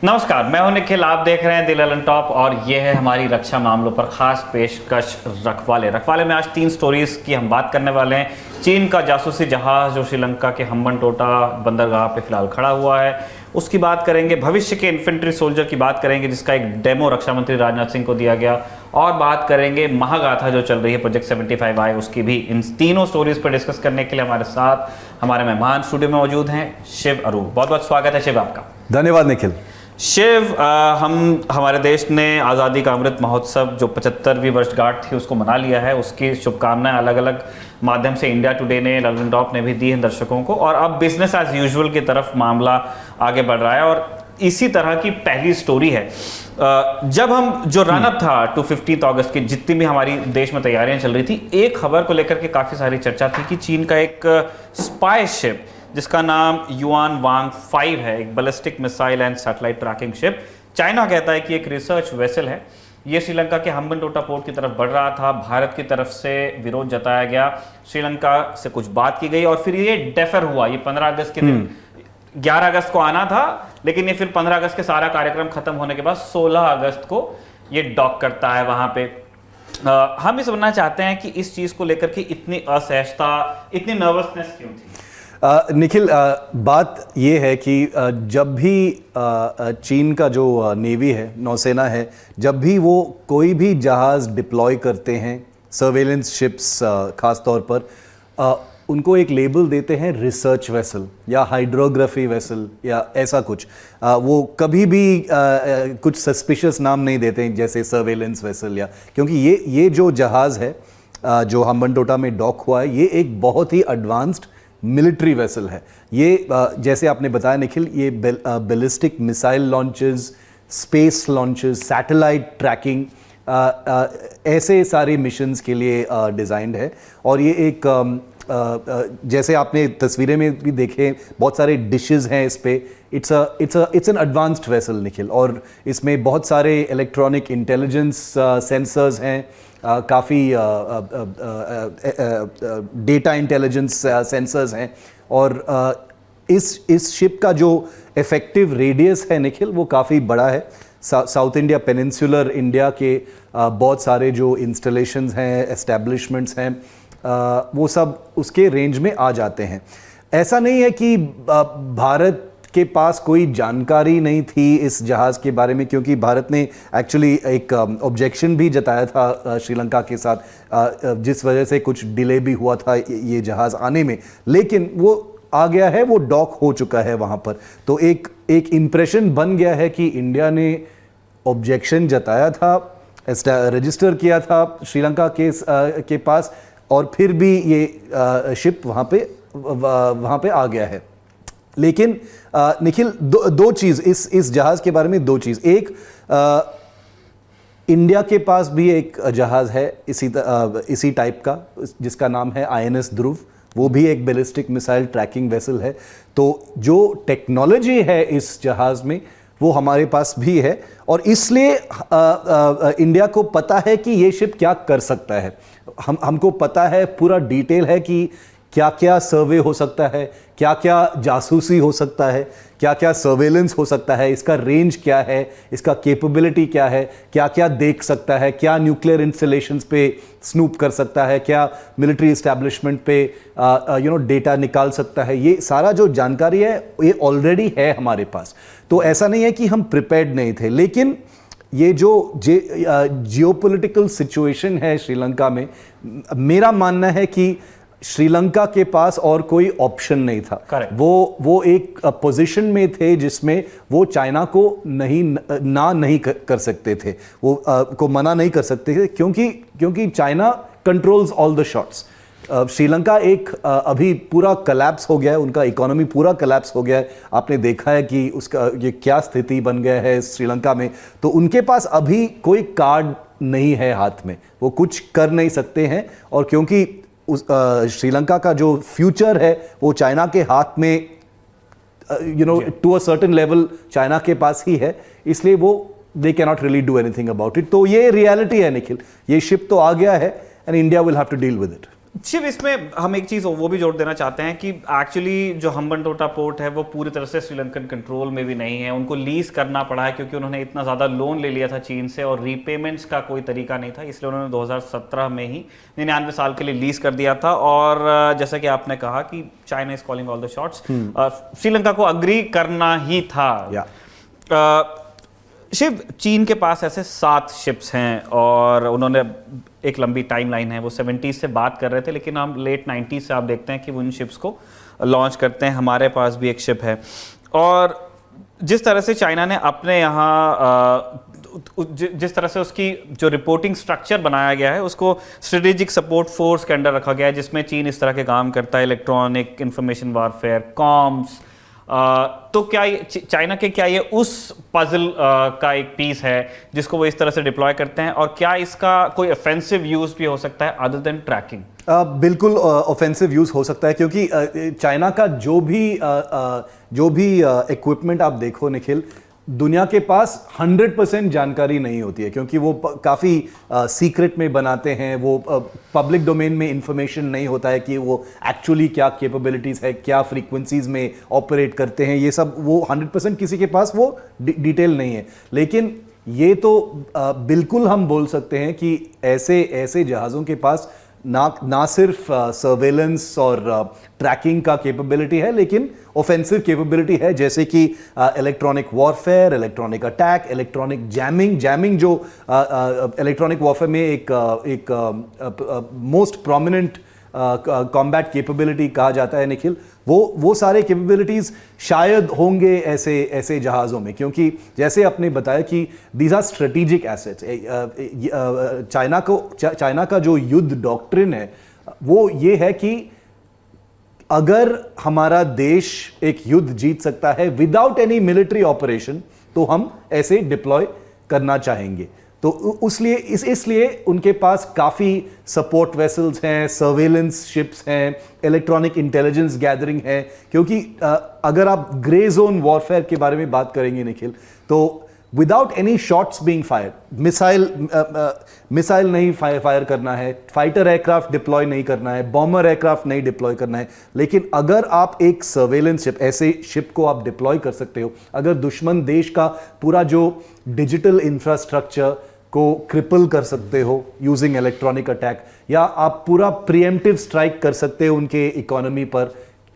नमस्कार, मैं हूं निखिल। आप देख रहे हैं द ललन टॉप और ये है हमारी रक्षा मामलों पर खास पेशकश रखवाले में आज 3 स्टोरीज की हम बात करने वाले हैं। चीन का जासूसी जहाज जो श्रीलंका के हम्बनटोटा बंदरगाह पे फिलहाल खड़ा हुआ है, उसकी बात करेंगे। भविष्य के इन्फेंट्री सोल्जर की बात करेंगे जिसका एक डेमो रक्षा मंत्री राजनाथ सिंह को दिया गया, और बात करेंगे महागाथा जो चल रही है प्रोजेक्ट 75I उसकी भी। इन तीनों स्टोरीज पर डिस्कस करने के लिए हमारे साथ हमारे मेहमान स्टूडियो में मौजूद हैं। शिव अरूप, बहुत बहुत स्वागत है शिव आपका। धन्यवाद निखिल। शिव, हमारे देश ने आज़ादी का अमृत महोत्सव जो 75वीं वर्षगांठ थी उसको मना लिया है। उसकी शुभकामनाएं अलग अलग माध्यम से इंडिया टुडे ने, ललन टॉप ने भी दी हैं दर्शकों को, और अब बिजनेस एज यूजुअल की तरफ मामला आगे बढ़ रहा है। और इसी तरह की पहली स्टोरी है जब हम जो रन अप था 15 अगस्त की, जितनी भी हमारी देश में तैयारियां चल रही थी, एक खबर को लेकर के काफ़ी सारी चर्चा थी कि चीन का एक स्पाई शिप जिसका नाम युआन वांग 5 है, एक ballistic missile and satellite trekking ship, China कहता है कि एक रिसर्च वेसल है, ये श्रीलंका के हम्बनटोटा पोर्ट की तरफ बढ़ रहा था। भारत की तरफ से विरोध जताया गया, श्रीलंका से कुछ बात की गई और फिर ये डेफर हुआ। ये 15 अगस्त के दिन 11 अगस्त को आना था, लेकिन ये फिर 15 अगस्त के सारा कार्यक्रम खत्म होने के बाद 16 अगस्त को ये डॉक करता है वहां पे। हम ये समझना चाहते हैं कि इस चीज को लेकर के इतनी असहजता, इतनी नर्वसनेस क्यों थी? निखिल, बात ये है कि जब भी चीन का जो नेवी है, नौसेना है, जब भी वो कोई भी जहाज़ डिप्लॉय करते हैं, सर्वेलेंस शिप्स खास तौर पर, उनको एक लेबल देते हैं रिसर्च वेसल या हाइड्रोग्राफी वेसल या ऐसा कुछ। वो कभी भी कुछ सस्पिशियस नाम नहीं देते हैं जैसे सर्वेलेंस वेसल, या क्योंकि ये जो जहाज़ है जो हम्बनटोटा में डॉक हुआ है, ये एक बहुत ही एडवांस्ड मिलिट्री वेसल है। ये जैसे आपने बताया निखिल, ये ballistic missile launches, space launches, satellite trekking, ऐसे सारे मिशंस के लिए डिज़ाइंड है। और ये एक जैसे आपने तस्वीरें में भी देखे, बहुत सारे डिशेस हैं इस पे। It's an advanced vessel Nikhil, और इसमें बहुत सारे इलेक्ट्रॉनिक इंटेलिजेंस सेंसर्स हैं, काफ़ी डेटा इंटेलिजेंस सेंसर्स हैं, और इस शिप का जो इफेक्टिव रेडियस है निखिल, वो काफ़ी बड़ा है। साउथ इंडिया पेनिनसुलर इंडिया के बहुत सारे जो इंस्टॉलेशंस हैं, एस्टेब्लिशमेंट्स हैं, वो सब उसके रेंज में आ जाते हैं। ऐसा नहीं है कि भारत के पास कोई जानकारी नहीं थी इस जहाज़ के बारे में, क्योंकि भारत ने एक्चुअली एक ऑब्जेक्शन भी जताया था श्रीलंका के साथ, जिस वजह से कुछ डिले भी हुआ था ये जहाज़ आने में, लेकिन वो आ गया है, वो डॉक हो चुका है वहाँ पर। तो एक इम्प्रेशन बन गया है कि इंडिया ने ऑब्जेक्शन जताया था, रजिस्टर किया था श्रीलंका के पास, और फिर भी ये शिप वहाँ पे आ गया है। लेकिन निखिल, दो चीज़ इस जहाज़ के बारे में, 2 चीज़। एक, इंडिया के पास भी एक जहाज़ है इसी टाइप का, जिसका नाम है INS ध्रुव। वो भी एक बैलिस्टिक मिसाइल ट्रैकिंग वेसल है। तो जो टेक्नोलॉजी है इस जहाज़ में, वो हमारे पास भी है, और इसलिए इंडिया को पता है कि ये शिप क्या कर सकता है। हमको पता है, पूरा डिटेल है कि क्या क्या सर्वे हो सकता है, क्या क्या जासूसी हो सकता है, क्या क्या सर्वेलेंस हो सकता है, इसका रेंज क्या है, इसका कैपेबिलिटी क्या है, क्या क्या देख सकता है, क्या न्यूक्लियर इंस्टॉलेशंस पे स्नूप कर सकता है, क्या मिलिट्री इस्टेब्लिशमेंट पे डेटा निकाल सकता है। ये सारा जो जानकारी है ये ऑलरेडी है हमारे पास। तो ऐसा नहीं है कि हम प्रिपेयर्ड नहीं थे, लेकिन ये जो जियोपॉलिटिकल सिचुएशन है श्रीलंका में, मेरा मानना है कि श्रीलंका के पास और कोई ऑप्शन नहीं था। वो एक पोजीशन में थे जिसमें वो चाइना को नहीं कर सकते थे, वो को मना नहीं कर सकते थे, क्योंकि China controls all the shots. Sri Lanka एक अभी पूरा कलैप्स हो गया है, उनका इकोनॉमी पूरा कलैप्स हो गया है। आपने देखा है कि उसका ये क्या स्थिति बन गया है श्रीलंका में। तो उनके पास अभी कोई कार्ड नहीं है हाथ में, वो कुछ कर नहीं सकते हैं, और क्योंकि श्रीलंका का जो फ्यूचर है वो चाइना के हाथ में, to a certain level China के पास ही है, इसलिए वो they can not really do anything about it. तो ये रियलिटी है निखिल, ये शिप तो आ गया है and India will have to deal with it. Shiv, इसमें हम एक चीज़ वो भी जोड़ देना चाहते हैं कि एक्चुअली जो हम्बनटोटा पोर्ट है वो पूरी तरह से श्रीलंकन कंट्रोल में भी नहीं है। उनको लीज करना पड़ा है क्योंकि उन्होंने इतना ज़्यादा लोन ले लिया था चीन से और रीपेमेंट्स का कोई तरीका नहीं था, इसलिए उन्होंने 2017 में ही 99 साल के लिए लीज कर दिया था। और जैसा कि आपने कहा कि China is calling all the shots, Sri Lanka को अग्री करना ही था। शिव, चीन के पास ऐसे 7 शिप्स हैं और उन्होंने एक लंबी टाइमलाइन है, वो 70s से बात कर रहे थे, लेकिन हम लेट 90s से आप देखते हैं कि वो उन शिप्स को लॉन्च करते हैं। हमारे पास भी एक शिप है और जिस तरह से चाइना ने अपने यहाँ जिस तरह से उसकी जो रिपोर्टिंग स्ट्रक्चर बनाया गया है उसको स्ट्रेटेजिक सपोर्ट फोर्स के अंडर रखा गया है, जिसमें चीन इस तरह के काम करता है, इलेक्ट्रॉनिक, इंफॉर्मेशन वारफेयर, कॉम्स। तो क्या चाइना के क्या ये उस पजल का एक पीस है जिसको वो इस तरह से डिप्लॉय करते हैं, और क्या इसका कोई ऑफेंसिव यूज भी हो सकता है अदर देन ट्रैकिंग? बिल्कुल ऑफेंसिव यूज हो सकता है, क्योंकि चाइना का जो भी इक्विपमेंट आप देखो निखिल, दुनिया के पास 100% जानकारी नहीं होती है, क्योंकि वो काफ़ी सीक्रेट में बनाते हैं। वो पब्लिक डोमेन में इंफॉर्मेशन नहीं होता है कि वो एक्चुअली क्या कैपेबिलिटीज़ है, क्या फ्रीक्वेंसीज में ऑपरेट करते हैं, ये सब वो 100% किसी के पास वो डिटेल नहीं है। लेकिन ये तो बिल्कुल हम बोल सकते हैं कि ऐसे जहाज़ों के पास ना सिर्फ सर्वेलेंस और ट्रैकिंग का कैपेबिलिटी है, लेकिन ऑफेंसिव कैपेबिलिटी है, जैसे कि electronic warfare, electronic attack, electronic jamming जो इलेक्ट्रॉनिक वॉरफेयर में एक मोस्ट प्रोमिनेंट कॉम्बैट कैपेबिलिटी कहा जाता है निखिल। वो सारे कैपेबिलिटीज़ शायद होंगे ऐसे जहाज़ों में, क्योंकि जैसे आपने बताया कि these are strategic assets. China का जो युद्ध डॉक्ट्रिन है वो ये है कि अगर हमारा देश एक युद्ध जीत सकता है विदाउट एनी मिलिट्री ऑपरेशन, तो हम ऐसे डिप्लॉय करना चाहेंगे। तो इसलिए उनके पास काफ़ी सपोर्ट वेसल्स हैं, सर्वेलेंस शिप्स हैं, इलेक्ट्रॉनिक इंटेलिजेंस गैदरिंग है। क्योंकि अगर आप ग्रे जोन वॉरफेयर के बारे में बात करेंगे निखिल, तो without any shots being fire, missile नहीं फायर करना है, फाइटर एयरक्राफ्ट डिप्लॉय नहीं करना है, बॉम्बर एयरक्राफ्ट नहीं डिप्लॉय करना है। लेकिन अगर आप एक सर्वेलेंस शिप, ऐसे शिप को आप डिप्लॉय कर सकते हो, अगर दुश्मन देश का पूरा जो डिजिटल इंफ्रास्ट्रक्चर को क्रिपल कर सकते हो यूजिंग इलेक्ट्रॉनिक अटैक, या आप पूरा प्रीएम्प्टिव स्ट्राइक कर सकते हो उनके इकोनॉमी पर,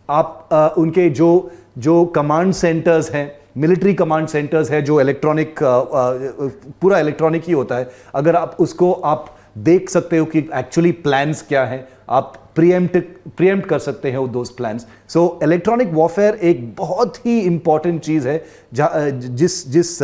आप उनके जो कमांड सेंटर्स हैं, मिलिट्री कमांड सेंटर्स है, जो इलेक्ट्रॉनिक पूरा इलेक्ट्रॉनिक ही होता है, अगर आप उसको आप देख सकते हो कि एक्चुअली प्लान्स क्या हैं, आप प्रीएम्प्ट कर सकते हैं those plans. So electronic warfare एक बहुत ही इंपॉर्टेंट चीज़ है, जिस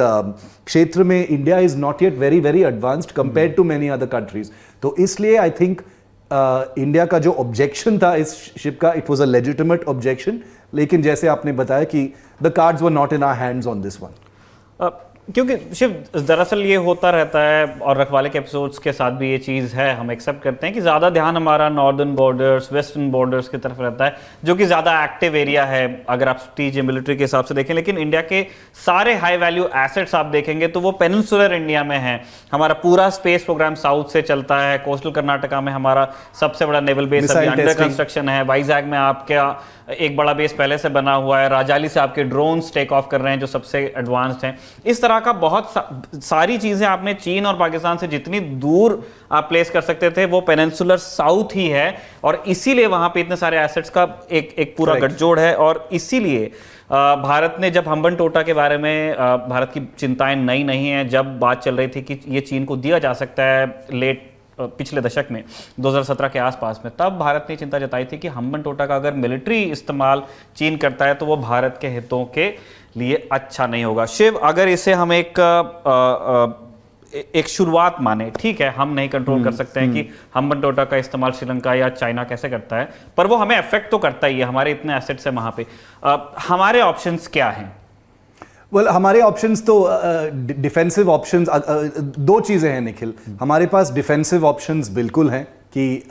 क्षेत्र में India is not yet very very advanced compared to many other countries. तो इसलिए आई थिंक इंडिया का जो ऑब्जेक्शन था इस शिप का, it was a legitimate objection, लेकिन जैसे आपने बताया कि the cards were not in our hands on this one. क्योंकि शिव, दरअसल ये होता रहता है और रखवाले के एपिसोड्स के साथ भी ये चीज़ है, हम एक्सेप्ट करते हैं कि ज़्यादा ध्यान हमारा नॉर्दर्न बॉर्डर्स, वेस्टर्न बॉर्डर्स की तरफ रहता है, जो कि ज़्यादा एक्टिव एरिया है अगर आप स्ट्रेटेजी मिलिट्री के हिसाब से देखें। लेकिन इंडिया के सारे हाई वैल्यू एसेट्स आप देखेंगे तो वो पेनिनसुलर इंडिया में है। हमारा पूरा स्पेस प्रोग्राम साउथ से चलता है, कोस्टल कर्नाटका में हमारा सबसे बड़ा नेवल बेस अभी अंडर कंस्ट्रक्शन है, वाइजैग में आपका एक बड़ा बेस पहले से बना हुआ है, राजाली से आपके ड्रोन्स टेक ऑफ कर रहे हैं जो सबसे एडवांस्ड हैं। इस तरह का बहुत सारी चीजें आपने चीन और पाकिस्तान से जितनी दूर आप प्लेस कर सकते थे वो पेनिनसुलर साउथ ही है, और इसीलिए वहां पे इतने सारे एसेट्स का एक पूरा गठजोड़ है। और इसीलिए भारत ने जब हम्बनटोटा के बारे में भारत की चिंताएं नई नहीं है, जब बात चल रही थी कि ये चीन को दिया जा सकता है पिछले दशक में 2017 के आसपास में, तब भारत ने चिंता जताई थी कि हम्बनटोटा का अगर मिलिट्री इस्तेमाल चीन करता है तो वो भारत के हितों के लिए अच्छा नहीं होगा। शिव, अगर इसे हम एक शुरुआत माने, ठीक है, हम नहीं कंट्रोल कर सकते हैं कि हम्बनटोटा का इस्तेमाल श्रीलंका या चाइना कैसे करता है, पर वो हमें अफेक्ट तो करता ही है, हमारे इतने एसेट्स हैं वहां पे। हमारे ऑप्शंस क्या हैं? हमारे ऑप्शंस तो डिफेंसिव ऑप्शंस, दो चीज़ें हैं निखिल। हमारे पास डिफेंसिव ऑप्शंस बिल्कुल हैं कि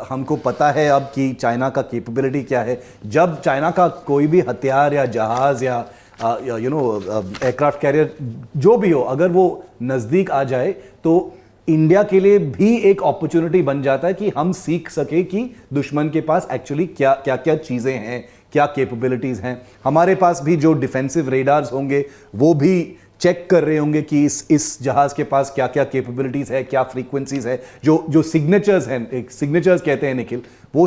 हमको पता है अब कि चाइना का कैपेबिलिटी क्या है। जब चाइना का कोई भी हथियार या जहाज़ या एयरक्राफ्ट कैरियर जो भी हो, अगर वो नज़दीक आ जाए तो इंडिया के लिए भी एक अपॉर्चुनिटी बन जाता है कि हम सीख सके कि दुश्मन के पास एक्चुअली क्या क्या क्या चीज़ें हैं, क्या कैपेबिलिटीज़ हैं। हमारे पास भी जो डिफेंसिव रेडार्स होंगे वो भी चेक कर रहे होंगे कि इस जहाज़ के पास क्या क्या कैपेबिलिटीज़ है, क्या फ्रीक्वेंसीज है। जो सिग्नेचर्स हैं, एक सिग्नेचर्स कहते हैं निखिल, वो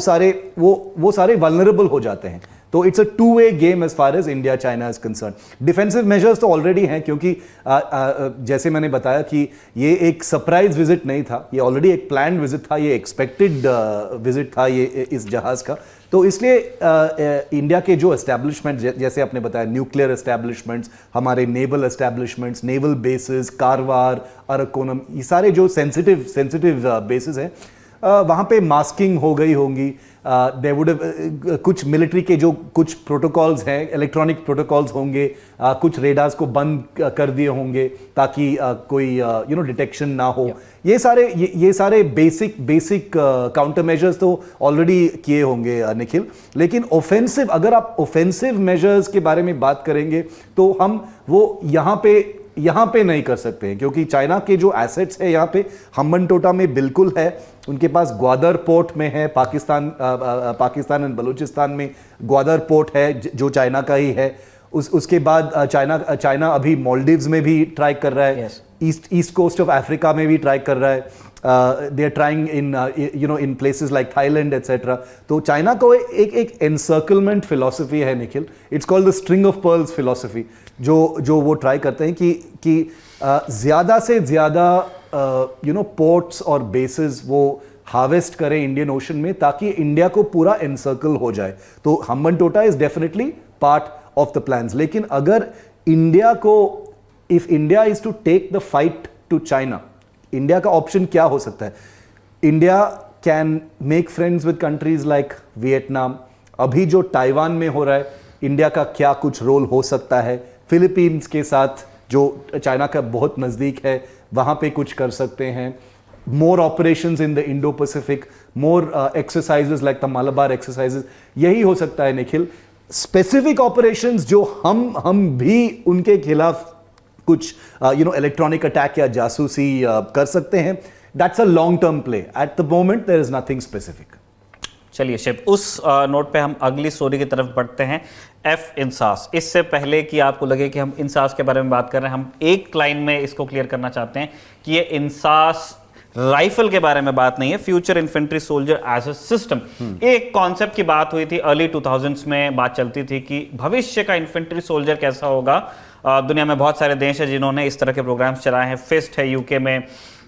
सारे वल्नरेबल हो जाते हैं। तो it's a two way game as far as India China is concern. Defensive measures तो ऑलरेडी हैं, क्योंकि जैसे मैंने बताया कि ये एक सरप्राइज विजिट नहीं था, ये ऑलरेडी एक प्लान्ड विजिट था, ये एक्सपेक्टेड विजिट था ये इस जहाज़ का। तो इसलिए इंडिया के जो एस्टैब्लिशमेंट, जैसे आपने बताया, न्यूक्लियर एस्टैब्लिशमेंट्स, हमारे naval establishments, naval basis, Karwar, Arakkonam, ये सारे जो सेंसिटिव बेसिस हैं, वहाँ पे मास्किंग हो गई होंगी। दे वुड कुछ मिलिट्री के जो कुछ प्रोटोकॉल्स हैं, इलेक्ट्रॉनिक प्रोटोकॉल्स होंगे, कुछ रेडार्स को बंद कर दिए होंगे ताकि कोई डिटेक्शन ना हो। ये सारे बेसिक काउंटर मेजर्स तो ऑलरेडी किए होंगे निखिल। लेकिन ऑफेंसिव, अगर आप ऑफेंसिव मेजर्स के बारे में बात करेंगे तो हम वो यहाँ पे नहीं कर सकते हैं, क्योंकि चाइना के जो एसेट्स है यहाँ पे हम्बनटोटा में बिल्कुल है, उनके पास ग्वादर पोर्ट में है, पाकिस्तान एंड बलूचिस्तान में ग्वादर पोर्ट है जो चाइना का ही है। उसके बाद चाइना अभी मालदीव्स में भी ट्राई कर रहा है, ईस्ट कोस्ट ऑफ अफ्रीका में भी ट्राई कर रहा है। They are trying in places like Thailand etcetera. तो चाइना को एक एनसर्कलमेंट फिलॉसफी है Nikhil, it's called the string of pearls philosophy, जो वो ट्राई करते हैं कि ज़्यादा से ज़्यादा पोर्ट्स और बेसिस वो हार्वेस्ट करें इंडियन ओशन में, ताकि इंडिया को पूरा एनसर्कल हो जाए। तो Hambantota is definitely part of the plans. लेकिन अगर if India is to take the fight to China, India का ऑप्शन क्या हो सकता है? India can make friends with countries like Vietnam. अभी जो ताइवान में हो रहा है, इंडिया का क्या कुछ रोल हो सकता है? फिलीपींस के साथ जो चाइना का बहुत नज़दीक है, वहाँ पे कुछ कर सकते हैं। More operations in the Indo Pacific, more exercises like the Malabar exercises, यही हो सकता है निखिल। स्पेसिफिक ऑपरेशंस जो हम भी उनके खिलाफ कुछ इलेक्ट्रॉनिक अटैक या जासूसी कर सकते हैं, that's a long term play. At the moment there is nothing specific. चलिए शिव, उस नोट पे हम अगली स्टोरी की तरफ बढ़ते हैं, एफ इंसास। इससे पहले कि आपको लगे कि हम इंसास के बारे में बात कर रहे हैं, हम एक लाइन में इसको क्लियर करना चाहते हैं कि ये इंसास राइफल के बारे में बात नहीं है, future infantry soldier as a system. एक कॉन्सेप्ट की बात हुई थी, अर्ली 2000s में बात चलती थी कि भविष्य का इन्फेंट्री सोल्जर कैसा होगा। दुनिया में बहुत सारे देश हैं जिन्होंने इस तरह के प्रोग्राम्स चलाए हैं। फिस्ट है यूके में,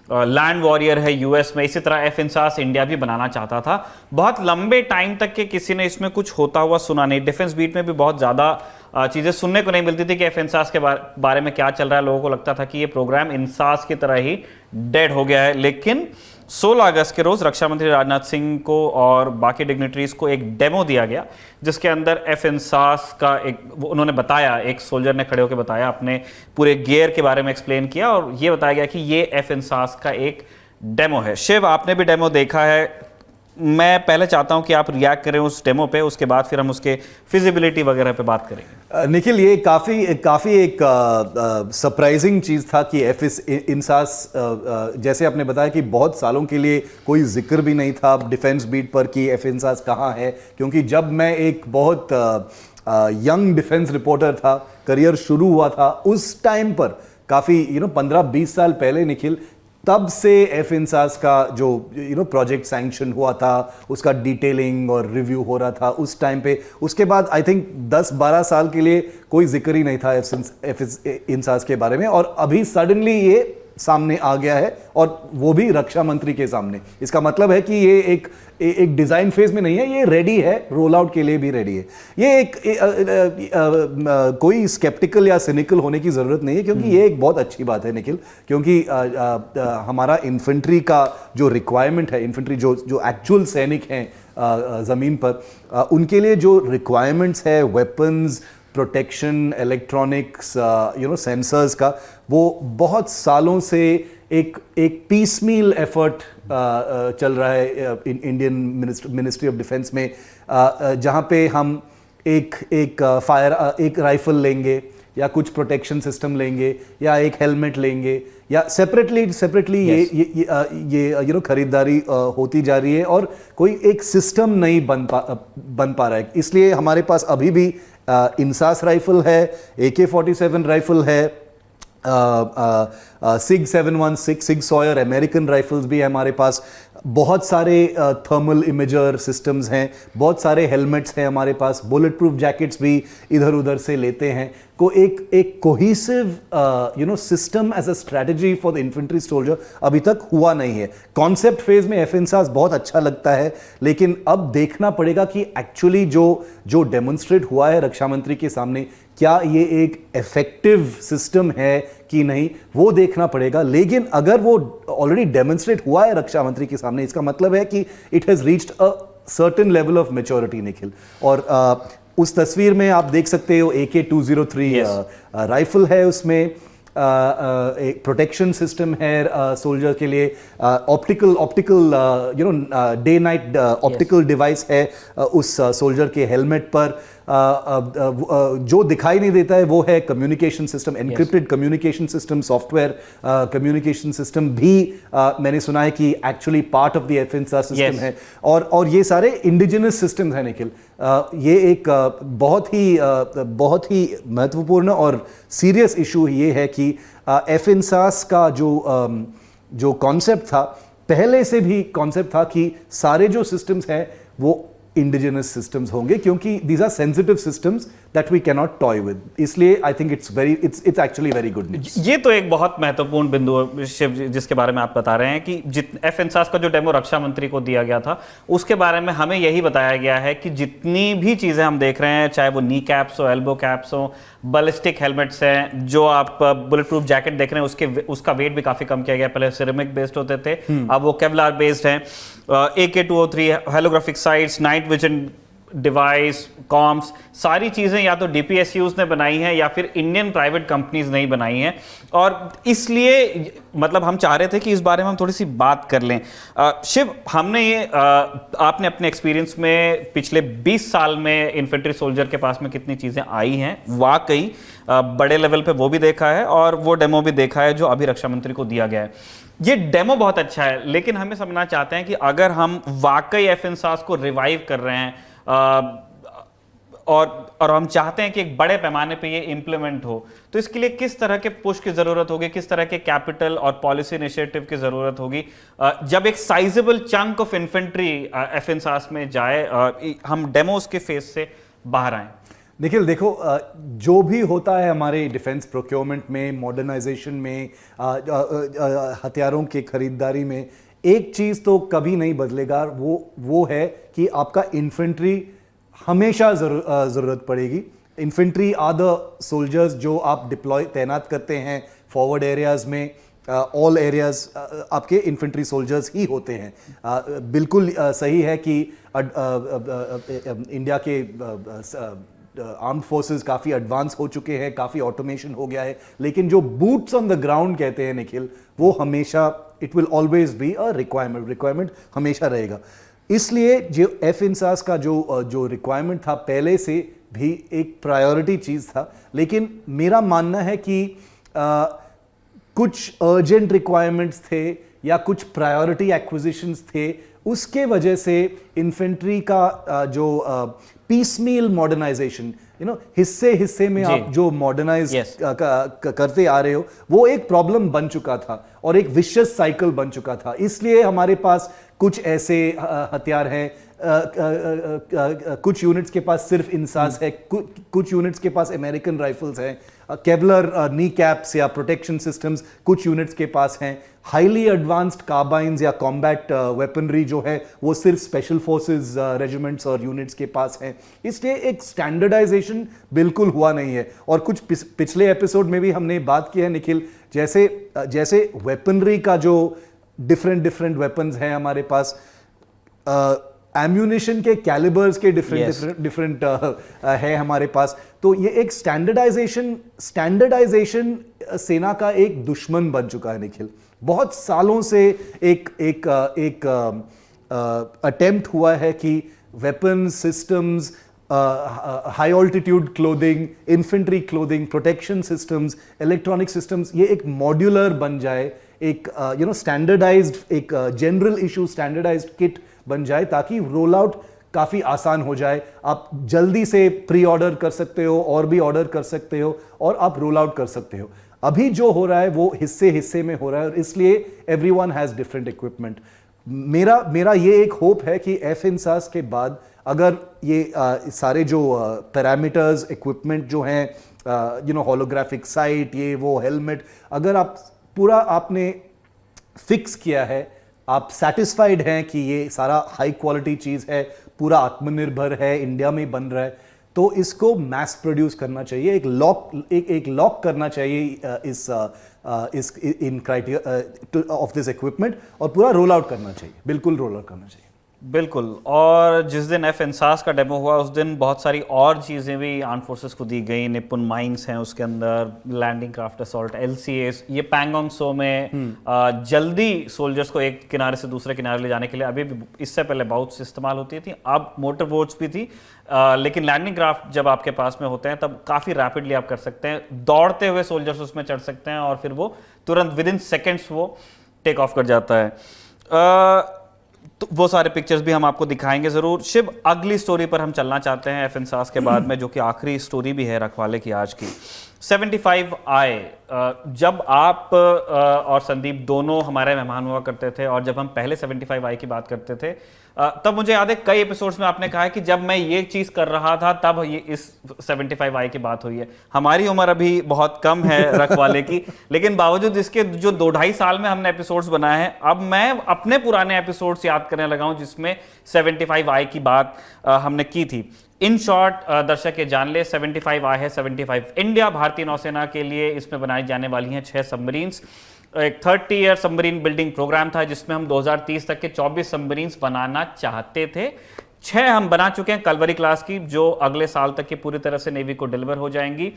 लैंड वॉरियर है यूएस में, इसी तरह एफ इंसास इंडिया भी बनाना चाहता था। बहुत लंबे टाइम तक के किसी ने इसमें कुछ होता हुआ सुना नहीं। डिफेंस बीट में भी बहुत ज़्यादा चीज़ें सुनने को नहीं मिलती थी कि एफ इंसास के बारे में क्या चल रहा है। लोगों को लगता था कि ये प्रोग्राम इंसास की तरह ही डेड हो गया है। लेकिन 16 अगस्त के रोज रक्षा मंत्री राजनाथ सिंह को और बाकी डिग्निटरीज को एक डेमो दिया गया, जिसके अंदर एफ इंसास का उन्होंने बताया, एक सोल्जर ने खड़े होकर बताया, अपने पूरे गियर के बारे में एक्सप्लेन किया और ये बताया गया कि ये एफ इंसास का एक डेमो है। शिव, आपने भी डेमो देखा है, मैं पहले चाहता हूं कि आप रिएक्ट करें उस डेमो पे, उसके बाद फिर हम उसके फिजिबिलिटी वगैरह पे बात करेंगे। निखिल, ये काफ़ी एक सरप्राइजिंग चीज़ था कि एफ इंसास, जैसे आपने बताया कि बहुत सालों के लिए कोई जिक्र भी नहीं था डिफेंस बीट पर कि एफ इंसास कहाँ है। क्योंकि जब मैं एक बहुत यंग डिफेंस रिपोर्टर था, करियर शुरू हुआ था, उस टाइम पर काफ़ी 15-20 साल पहले निखिल, तब से एफ इंसास का जो प्रोजेक्ट सैंक्शन हुआ था, उसका डिटेलिंग और रिव्यू हो रहा था उस टाइम पे। उसके बाद आई थिंक 10-12 साल के लिए कोई जिक्र ही नहीं था एफ इंसास के बारे में, और अभी सडनली ये सामने आ गया है, और वो भी रक्षा मंत्री के सामने। इसका मतलब है कि ये एक डिज़ाइन फेज में नहीं है, ये रेडी है, रोल आउट के लिए भी रेडी है। ये कोई स्केप्टिकल या सिनिकल होने की ज़रूरत नहीं है, क्योंकि ये एक बहुत अच्छी बात है निखिल। क्योंकि हमारा इन्फेंट्री का जो रिक्वायरमेंट है, इन्फेंट्री जो एक्चुअल सैनिक हैं ज़मीन पर, उनके लिए जो रिक्वायरमेंट्स है, वेपन्स, प्रोटेक्शन, इलेक्ट्रॉनिक्स, सेंसर्स का, वो बहुत सालों से एक पीसमील एफर्ट चल रहा है इंडियन मिनिस्ट्री ऑफ डिफेंस में, जहाँ पे हम एक राइफल लेंगे, या कुछ प्रोटेक्शन सिस्टम लेंगे या एक हेलमेट लेंगे या सेपरेटली ये खरीदारी होती जा रही है और कोई एक सिस्टम नहीं बन पा रहा है। इसलिए हमारे पास अभी भी इंसास राइफल है, AK-47 राइफल है, सिग 716, सिग सॉयर अमेरिकन राइफल्स भी है हमारे पास, बहुत सारे थर्मल इमेजर सिस्टम्स हैं, बहुत सारे हेलमेट्स हैं हमारे पास, बुलेट प्रूफ जैकेट्स भी इधर उधर से लेते हैं। को एक cohesive system as a strategy for the infantry soldier अभी तक हुआ नहीं है। कॉन्सेप्ट फेज में एफइनसास बहुत अच्छा लगता है, लेकिन अब देखना पड़ेगा कि एक्चुअली जो डेमोन्स्ट्रेट हुआ है रक्षा मंत्री के सामने, क्या ये एक इफेक्टिव सिस्टम है कि नहीं, वो देखना पड़ेगा। लेकिन अगर वो ऑलरेडी डेमोन्स्ट्रेट हुआ है रक्षा मंत्री के सामने, इसका मतलब है कि it has reached a certain level of maturity, Nikhil. और उस तस्वीर में आप देख सकते हो AK-203 राइफल है, उसमें एक प्रोटेक्शन सिस्टम है सोल्जर के लिए, optical day night optical device है उस सोल्जर के हेलमेट पर। जो दिखाई नहीं देता है वो है communication system, encrypted communication system, software communication system भी मैंने सुना है कि actually part of the F INSAS system है। और ये सारे इंडिजिनस सिस्टम्स हैं निखिल। ये एक बहुत ही महत्वपूर्ण और सीरियस इशू ये है कि एफइनसास का जो कॉन्सेप्ट था, पहले से भी कॉन्सेप्ट था कि सारे जो सिस्टम्स हैं वो इंडिजिनस सिस्टम्स होंगे, क्योंकि these are sensitive systems that we can not toy with. इसलिए I think it's actually very good news. ये तो एक बहुत महत्वपूर्ण बिंदु है शिव, जिसके बारे में आप बता रहे हैं कि एफइनसास का जो डेमो रक्षा मंत्री को दिया गया था, उसके बारे में हमें यही बताया गया है कि जितनी भी चीजें हम देख रहे हैं, चाहे वो नी कैप्स हो, एल्बो कैप्स हो, बैलिस्टिक हेलमेट्स हैं, जो आप बुलेट प्रूफ जैकेट देख रहे हैं, उसका वेट भी काफी कम किया गया। पहले सिरेमिक बेस्ड होते थे, अब वो केवलार बेस्ड हैं। AK-203 holographic sights, night vision device, comms, सारी चीज़ें या तो DPSUs ने बनाई हैं या फिर इंडियन प्राइवेट कंपनीज नहीं बनाई हैं। और इसलिए मतलब हम चाह रहे थे कि इस बारे में हम थोड़ी सी बात कर लें। शिव, हमने ये आपने अपने एक्सपीरियंस में पिछले 20 साल में इन्फेंट्री सोल्जर के पास में कितनी चीज़ें आई हैं, वाकई बड़े लेवल पे वो भी देखा है और वो डेमो भी देखा है जो अभी रक्षा मंत्री को दिया गया है। ये डेमो बहुत अच्छा है, लेकिन हमें समझना चाहते हैं कि अगर हम वाकई एफइनसास को रिवाइव कर रहे हैं और हम चाहते हैं कि एक बड़े पैमाने पे ये इंप्लीमेंट हो, तो इसके लिए किस तरह के पुश की जरूरत होगी, किस तरह के कैपिटल और पॉलिसी इनिशिएटिव की जरूरत होगी जब एक साइजेबल चंक ऑफ इन्फेंट्री एफइनसास में जाए, हम डेमोस के फेज से बाहर आए। निखिल देखो, जो भी होता है हमारे डिफेंस प्रोक्योरमेंट में, मॉडर्नाइजेशन में, हथियारों की खरीदारी में, एक चीज़ तो कभी नहीं बदलेगा, वो है कि आपका इन्फेंट्री हमेशा ज़रूरत पड़ेगी। इन्फेंट्री आर द सोल्जर्स जो आप तैनात करते हैं फॉरवर्ड एरियाज़ में, ऑल एरियाज आपके इन्फेंट्री सोल्जर्स ही होते हैं। बिल्कुल सही है कि इंडिया के आर्म्ड फोर्सेस काफ़ी एडवांस हो चुके हैं, काफ़ी ऑटोमेशन हो गया है, लेकिन जो बूट्स ऑन द ग्राउंड कहते हैं निखिल, वो हमेशा it will always be a requirement हमेशा रहेगा। इसलिए जो एफइनसास का जो रिक्वायरमेंट था पहले से भी एक प्रायोरिटी चीज़ था, लेकिन मेरा मानना है कि कुछ अर्जेंट रिक्वायरमेंट्स थे या कुछ प्रायोरिटी एक्विजिशंस थे, उसके वजह से इन्फेंट्री का जो पीसमील मॉडर्नाइजेशन, हिस्से में आप जो मॉडर्नाइज करते आ रहे हो, वो एक प्रॉब्लम बन चुका था और एक विशियस साइकिल बन चुका था। इसलिए हमारे पास कुछ ऐसे हथियार हैं, कुछ यूनिट्स के पास सिर्फ इंसास है, कुछ यूनिट्स के पास अमेरिकन राइफल्स हैं, केवलर नी कैप्स या प्रोटेक्शन सिस्टम्स कुछ यूनिट्स के पास हैं, हाईली एडवांस्ड कार्बाइन्स या कॉम्बैट वेपनरी जो है वो सिर्फ स्पेशल फोर्सेस रेजिमेंट्स और यूनिट्स के पास हैं। इसलिए एक स्टैंडर्डाइजेशन बिल्कुल हुआ नहीं है। और कुछ पिछले एपिसोड में भी हमने बात की है निखिल, जैसे वेपनरी का जो डिफरेंट वेपन्स हैं हमारे पास, एम्यूनिशन के कैलिबर्स के डिफरेंट है हमारे पास, तो ये एक स्टैंडर्डाइजेशन सेना का एक दुश्मन बन चुका है निखिल। बहुत सालों से एक अटेम्प्ट हुआ है कि weapon systems high altitude clothing, infantry clothing, protection systems, electronic systems, ये एक मॉड्यूलर बन जाए, एक स्टैंडर्डाइज्ड, एक जनरल इशू स्टैंडर्डाइज्ड किट बन जाए, ताकि रोल आउट काफ़ी आसान हो जाए। आप जल्दी से प्री ऑर्डर कर सकते हो और भी ऑर्डर कर सकते हो और आप रोल आउट कर सकते हो। अभी जो हो रहा है वो हिस्से हिस्से में हो रहा है और इसलिए एवरीवन हैज़ डिफरेंट इक्विपमेंट। मेरा ये एक होप है कि FINSAS के बाद अगर ये सारे जो पैरामीटर्स, इक्विपमेंट जो हैं, होलोग्राफिक साइट, ये वो हेलमेट, अगर आप पूरा आपने फिक्स किया है, आप सेटिस्फाइड हैं कि ये सारा हाई क्वालिटी चीज़ है, पूरा आत्मनिर्भर है, इंडिया में बन रहा है, तो इसको मैस प्रोड्यूस करना चाहिए, एक लॉक करना चाहिए इस इन क्राइटेरिया ऑफ दिस इक्विपमेंट और पूरा रोल आउट करना चाहिए, बिल्कुल रोल आउट करना चाहिए। बिल्कुल। और जिस दिन FINSAS का डेमो हुआ उस दिन बहुत सारी और चीज़ें भी आर्म फोर्सेस को दी गई। निपुण माइंस हैं उसके अंदर, लैंडिंग क्राफ्ट असॉल्ट, LCAs, ये पैंगोंग सो में जल्दी सोल्जर्स को एक किनारे से दूसरे किनारे ले जाने के लिए, अभी भी इससे पहले बाउट्स इस्तेमाल होती थी, अब मोटर बोट्स भी थी, लेकिन लैंडिंग क्राफ्ट जब आपके पास में होते हैं तब काफ़ी रैपिडली आप कर सकते हैं, दौड़ते हुए सोल्जर्स उसमें चढ़ सकते हैं और फिर वो तुरंत विद इन सेकेंड्स वो टेक ऑफ कर जाता है। तो वो सारे पिक्चर्स भी हम आपको दिखाएंगे ज़रूर। शिव, अगली स्टोरी पर हम चलना चाहते हैं FINSAS के बाद में, जो कि आखिरी स्टोरी भी है रखवाले की आज की। 75I, जब आप और संदीप दोनों हमारे मेहमान हुआ करते थे और जब हम पहले 75I की बात करते थे, तब मुझे याद है कई एपिसोड्स में आपने कहा है कि जब मैं ये चीज़ कर रहा था तब ये इस 75I की बात हुई है। हमारी उम्र अभी बहुत कम है रखवाले की, लेकिन बावजूद इसके जो 2-2.5 साल में हमने एपिसोड्स बनाए हैं, अब मैं अपने पुराने एपिसोड्स याद करने लगा हूं जिसमें 75I की बात हमने की थी। इन शॉर्ट दर्शक ये जान ले, 75I है 75 इंडिया, भारतीय नौसेना के लिए इसमें बनाई जाने वाली हैं 6 सबमरीन्स। एक 30 ईयर सबमरीन बिल्डिंग प्रोग्राम था जिसमें हम 2030 तक के 24 सबमरीन्स बनाना चाहते थे। 6 हम बना चुके हैं कलवरी क्लास की, जो अगले साल तक की पूरी तरह से नेवी को डिलीवर हो जाएंगी।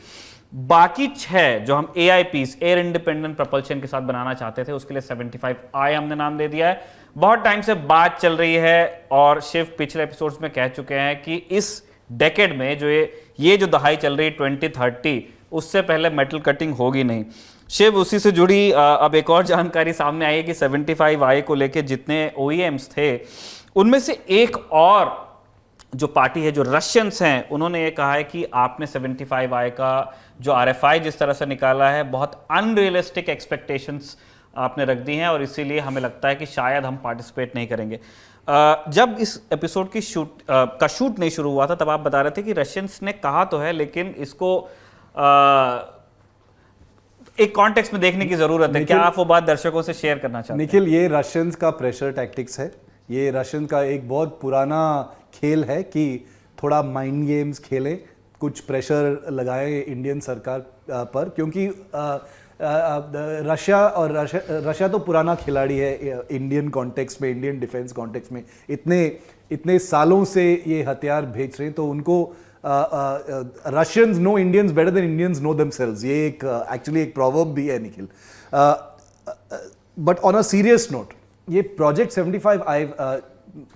बाकी 6 जो हम AIPs, एयर इंडिपेंडेंट प्रोपल्शन के साथ बनाना चाहते थे, उसके लिए 75I हमने नाम दे दिया है। बहुत टाइम से बात चल रही है और शिव पिछले एपिसोड्स में कह चुके हैं कि इस डेकेड में जो ये जो दहाई चल रही 2030, उससे पहले मेटल कटिंग होगी नहीं। शिव, उसी से जुड़ी अब एक और जानकारी सामने आई है कि 75I को लेके जितने OEMs थे उनमें से एक और जो पार्टी है, जो रशियंस हैं, उन्होंने ये कहा है कि आपने 75I का जो RFI जिस तरह से निकाला है, बहुत अनरियलिस्टिक एक्सपेक्टेशंस आपने रख दी हैं और इसीलिए हमें लगता है कि शायद हम पार्टिसिपेट नहीं करेंगे। जब इस एपिसोड की शूट नहीं शुरू हुआ था तब आप बता रहे थे कि रशियंस ने कहा तो है, लेकिन इसको एक कॉन्टेक्स्ट में देखने की जरूरत है। क्या आप वो बात दर्शकों से शेयर करना चाहते हैं? निखिल, ये रशियंस का प्रेशर टैक्टिक्स है। ये रशियन का एक बहुत पुराना खेल है कि थोड़ा माइंड गेम्स खेलें, कुछ प्रेशर लगाएं इंडियन सरकार पर, क्योंकि रशिया तो पुराना खिलाड़ी है इंडियन कॉन्टेक्स्ट में, इंडियन डिफेंस कॉन्टेक्स्ट में। इतने सालों से ये हथियार भेज रहे हैं, तो उनको Russians know Indians better than Indians know themselves, ये एक एक्चुअली एक प्रॉवर्ब भी है Nikhil. But on a serious note, ये प्रोजेक्ट 75I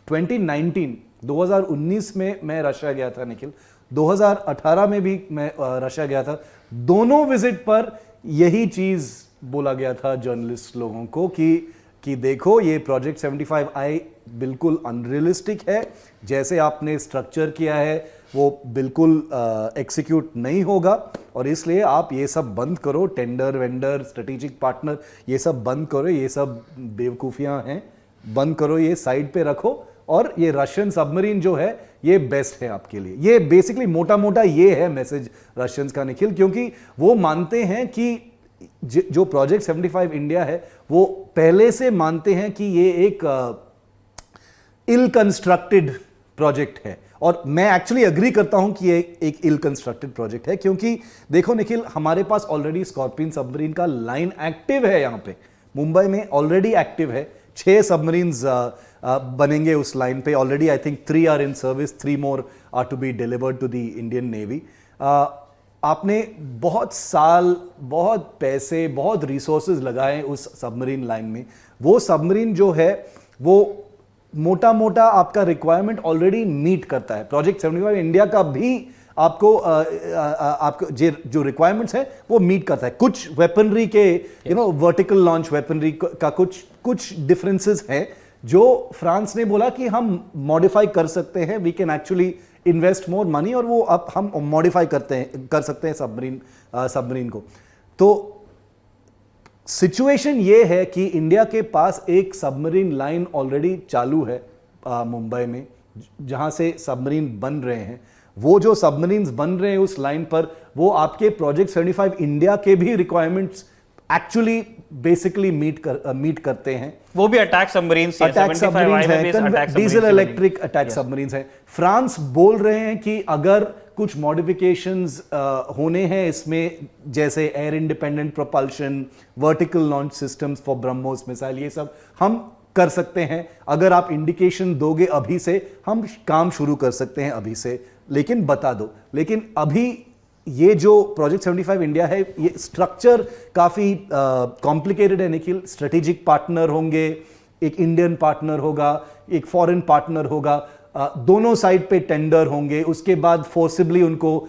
2019 में मैं रशिया गया था निखिल, 2018 में भी मैं रशिया गया था। दोनों विजिट पर यही चीज बोला गया था जर्नलिस्ट लोगों को कि देखो, ये प्रोजेक्ट 75I बिल्कुल अनरियलिस्टिक है, जैसे आपने स्ट्रक्चर किया है वो बिल्कुल एग्जीक्यूट नहीं होगा, और इसलिए आप ये सब बंद करो, टेंडर वेंडर स्ट्रेटेजिक पार्टनर ये सब बंद करो, ये सब बेवकूफ़ियाँ हैं, बंद करो, ये साइड पे रखो, और ये रशियन सबमरीन जो है ये बेस्ट है आपके लिए। ये बेसिकली मोटा मोटा ये है मैसेज रशियंस का निखिल, क्योंकि वो मानते हैं कि जो प्रोजेक्ट 75 इंडिया है वो पहले से मानते हैं कि ये एक इल कंस्ट्रक्टेड प्रोजेक्ट है, और मैं एक्चुअली अग्री करता हूं कि ये एक इल कंस्ट्रक्टेड प्रोजेक्ट है, क्योंकि देखो निखिल, हमारे पास ऑलरेडी स्कॉर्पियन सबमरीन का लाइन एक्टिव है, यहां पे मुंबई में ऑलरेडी एक्टिव है। 6 सबमरीन्स बनेंगे उस लाइन पे already. I think 3 are in service, 3 more are to be delivered to the Indian navy. आपने बहुत साल, बहुत पैसे, बहुत रिसोर्सेज लगाए उस सबमरीन लाइन में। वो सबमरीन जो है वो मोटा मोटा आपका रिक्वायरमेंट ऑलरेडी मीट करता है। प्रोजेक्ट 75 इंडिया का भी आपको आपको जो रिक्वायरमेंट्स है वो मीट करता है। कुछ वेपनरी के वर्टिकल लॉन्च वेपनरी का कुछ डिफरेंसेस है जो फ्रांस ने बोला कि हम मॉडिफाई कर सकते हैं, we can actually invest more money, और वो अब हम मॉडिफाई कर सकते हैं सबमरीन को। तो सिचुएशन ये है कि इंडिया के पास एक सबमरीन लाइन ऑलरेडी चालू है मुंबई में, जहां से सबमरीन बन रहे हैं। वो जो सबमरीन्स बन रहे हैं उस लाइन पर, वो आपके प्रोजेक्ट 75 इंडिया के भी रिक्वायरमेंट्स एक्चुअली बेसिकली मीट करते हैं। वो भी अटैक सबमरीन्स हैं, डीजल इलेक्ट्रिक अटैक सबमरीन्स हैं। फ्रांस बोल रहे हैं कि अगर कुछ मॉडिफिकेशंस होने हैं इसमें, जैसे air independent propulsion, vertical launch systems for BrahMos missile, ये सब हम कर सकते हैं। अगर आप इंडिकेशन दोगे अभी से, हम काम शुरू कर सकते हैं अभी से, लेकिन बता दो। लेकिन अभी ये जो प्रोजेक्ट 75 इंडिया है, ये स्ट्रक्चर काफ़ी कॉम्प्लिकेटेड है निखिल। स्ट्रेटेजिक पार्टनर होंगे, एक इंडियन पार्टनर होगा, एक फॉरेन पार्टनर होगा, दोनों साइड पे टेंडर होंगे, उसके बाद फोर्सिबली उनको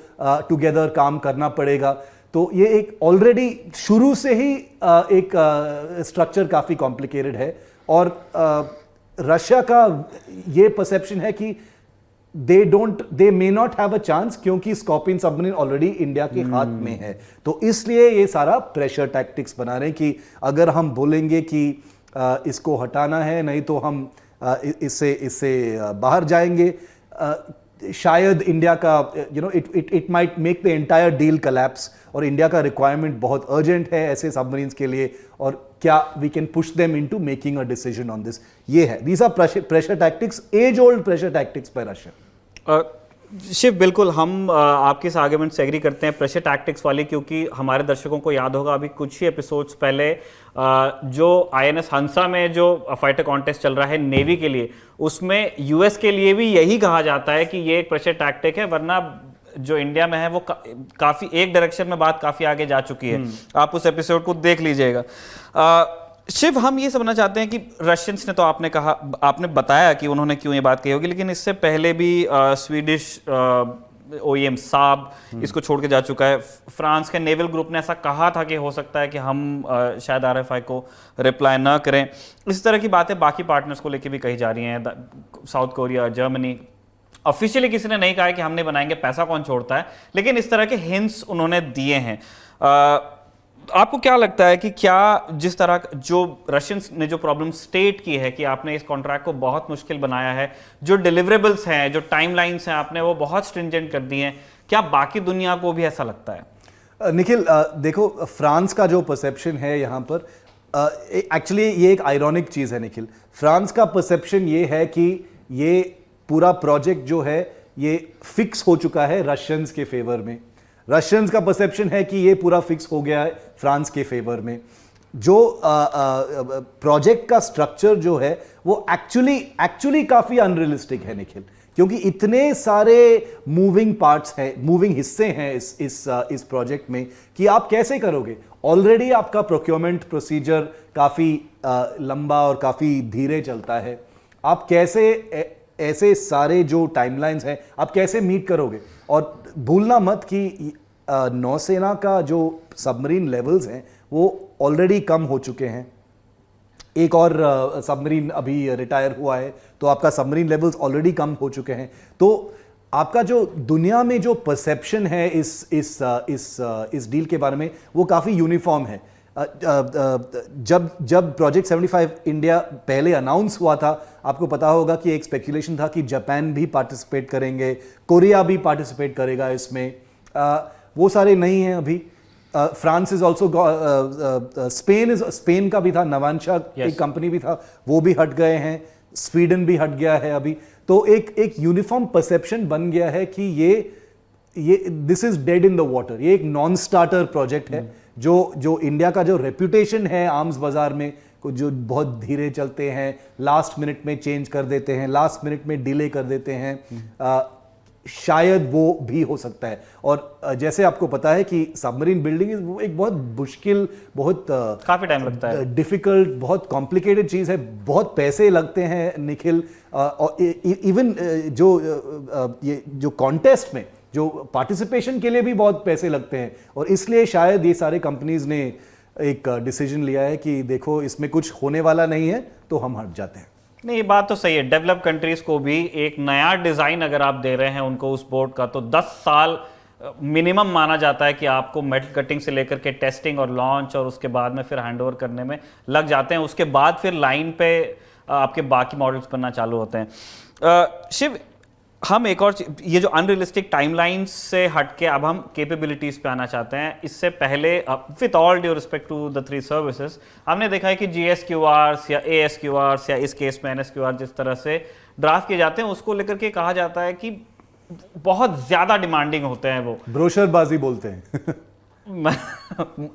टुगेदर काम करना पड़ेगा। तो ये एक ऑलरेडी शुरू से ही एक स्ट्रक्चर काफ़ी कॉम्प्लिकेटेड है। और रशिया का ये परसेप्शन है कि they may not have a chance, क्योंकि स्कॉर्पियन सबमरीन ऑलरेडी इंडिया के हाथ में है। तो इसलिए ये सारा प्रेशर टैक्टिक्स बना रहे हैं कि अगर हम बोलेंगे कि इसको हटाना है, नहीं तो हम इससे बाहर जाएंगे, शायद इंडिया का it might make the entire deal collapse. और इंडिया का रिक्वायरमेंट बहुत अर्जेंट है ऐसे सबमरीन्स के लिए, और क्या we can push them into making a decision on this. ये है, these are pressure tactics, age old pressure tactics by Russia. Shiv, बिल्कुल हम आपके इस आर्ग्यूमेंट से एग्री करते हैं, प्रेशर टैक्टिक्स वाली, क्योंकि हमारे दर्शकों को याद होगा अभी कुछ ही एपिसोड्स पहले जो INS हंसा में जो फाइटर कॉन्टेस्ट चल रहा है नेवी के लिए, उसमें यूएस के लिए भी यही कहा जाता है कि ये एक प्रेशर टैक्टिक है, वरना जो इंडिया में है वो काफी एक डायरेक्शन में बात काफी आगे जा चुकी है। आप उस एपिसोड को देख लीजिएगा। शिव, हम ये समझना चाहते हैं कि रशियंस ने तो आपने बताया कि उन्होंने क्यों ये बात कही होगी, लेकिन इससे पहले भी स्वीडिश OEM साब इसको छोड़ के जा चुका है। फ्रांस के नेवल ग्रुप ने ऐसा कहा था कि हो सकता है कि हम शायद RFI को रिप्लाई ना करें। इस तरह की बातें बाकी पार्टनर्स को लेकर भी कही जा रही हैं। साउथ कोरिया, जर्मनी, ऑफिशियली किसी ने नहीं कहा है कि हम नहीं बनाएंगे, पैसा कौन छोड़ता है, लेकिन इस तरह के हिंट्स उन्होंने दिए हैं। आपको क्या लगता है कि क्या जिस तरह जो रशियंस ने जो प्रॉब्लम स्टेट की है कि आपने इस कॉन्ट्रैक्ट को बहुत मुश्किल बनाया है, जो डिलीवरेबल्स हैं, जो टाइमलाइंस हैं, आपने वो बहुत स्ट्रिंजेंट कर दी हैं, क्या बाकी दुनिया को भी ऐसा लगता है? निखिल, देखो, फ्रांस का जो परसेप्शन है यहाँ पर, एक्चुअली ये एक आयरॉनिक चीज़ है निखिल। फ्रांस का परसेप्शन ये है कि ये पूरा प्रोजेक्ट जो है ये फिक्स हो चुका है रशियंस के फेवर में। रशियंस का परसेप्शन है कि ये पूरा फिक्स हो गया है फ्रांस के फेवर में। जो प्रोजेक्ट का स्ट्रक्चर जो है वो एक्चुअली काफ़ी अनरियलिस्टिक है निखिल, क्योंकि इतने सारे मूविंग पार्ट्स हैं, मूविंग हिस्से हैं इस प्रोजेक्ट में कि आप कैसे करोगे। ऑलरेडी आपका प्रोक्योरमेंट प्रोसीजर काफ़ी लंबा और काफ़ी धीरे चलता है। आप कैसे ऐसे सारे जो टाइमलाइंस हैं आप कैसे मीट करोगे। और भूलना मत कि नौसेना का जो सबमरीन लेवल्स हैं वो ऑलरेडी कम हो चुके हैं। एक और सबमरीन अभी रिटायर हुआ है, तो आपका सबमरीन लेवल्स ऑलरेडी कम हो चुके हैं। तो आपका जो दुनिया में जो परसेप्शन है इस डील के बारे में वो काफ़ी यूनिफॉर्म है। जब प्रोजेक्ट 75 इंडिया पहले अनाउंस हुआ था, आपको पता होगा कि एक स्पेकुलेशन था कि जापान भी पार्टिसिपेट करेंगे, कोरिया भी पार्टिसिपेट करेगा इसमें। वो सारे नहीं हैं अभी। फ्रांस इज ऑल्सो, स्पेन का भी था, नवांशा एक कंपनी भी था, वो भी हट गए हैं। स्वीडन भी हट गया है अभी। तो एक यूनिफॉर्म परसेप्शन बन गया है कि ये this is dead in the water. ये एक नॉन स्टार्टर प्रोजेक्ट है। जो इंडिया का जो रेप्यूटेशन है आर्म्स बाजार में, जो बहुत धीरे चलते हैं, लास्ट मिनट में चेंज कर देते हैं, लास्ट मिनट में डिले कर देते हैं, शायद वो भी हो सकता है। और जैसे आपको पता है कि सबमरीन बिल्डिंग वो एक बहुत मुश्किल, बहुत काफी टाइम लगता है, डिफिकल्ट, बहुत कॉम्प्लिकेटेड चीज़ है, बहुत पैसे लगते हैं निखिल। और इवन ये जो कॉन्टेस्ट में जो पार्टिसिपेशन के लिए भी बहुत पैसे लगते हैं, और इसलिए शायद ये सारे कंपनीज ने एक डिसीजन लिया है कि देखो इसमें कुछ होने वाला नहीं है तो हम हट जाते हैं। नहीं, ये बात तो सही है। डेवलप कंट्रीज को भी एक नया डिजाइन अगर आप दे रहे हैं उनको उस बोर्ड का, तो 10 साल मिनिमम माना जाता है कि आपको मेटल कटिंग से लेकर के टेस्टिंग और लॉन्च और उसके बाद में फिर हैंडओवर करने में लग जाते हैं। उसके बाद फिर लाइन पे आपके बाकी मॉडल्स बनना चालू होते हैं। शिव, हम एक और ये जो अनरियलिस्टिक टाइमलाइंस से हटके अब हम कैपेबिलिटीज पे आना चाहते हैं। इससे पहले with all due respect to the 3 services, हमने देखा है कि GSQRs या ASQRs या इस केस में NSQR जिस तरह से ड्राफ्ट किए जाते हैं उसको लेकर के कहा जाता है कि बहुत ज्यादा डिमांडिंग होते हैं, वो ब्रोशरबाजी बोलते हैं।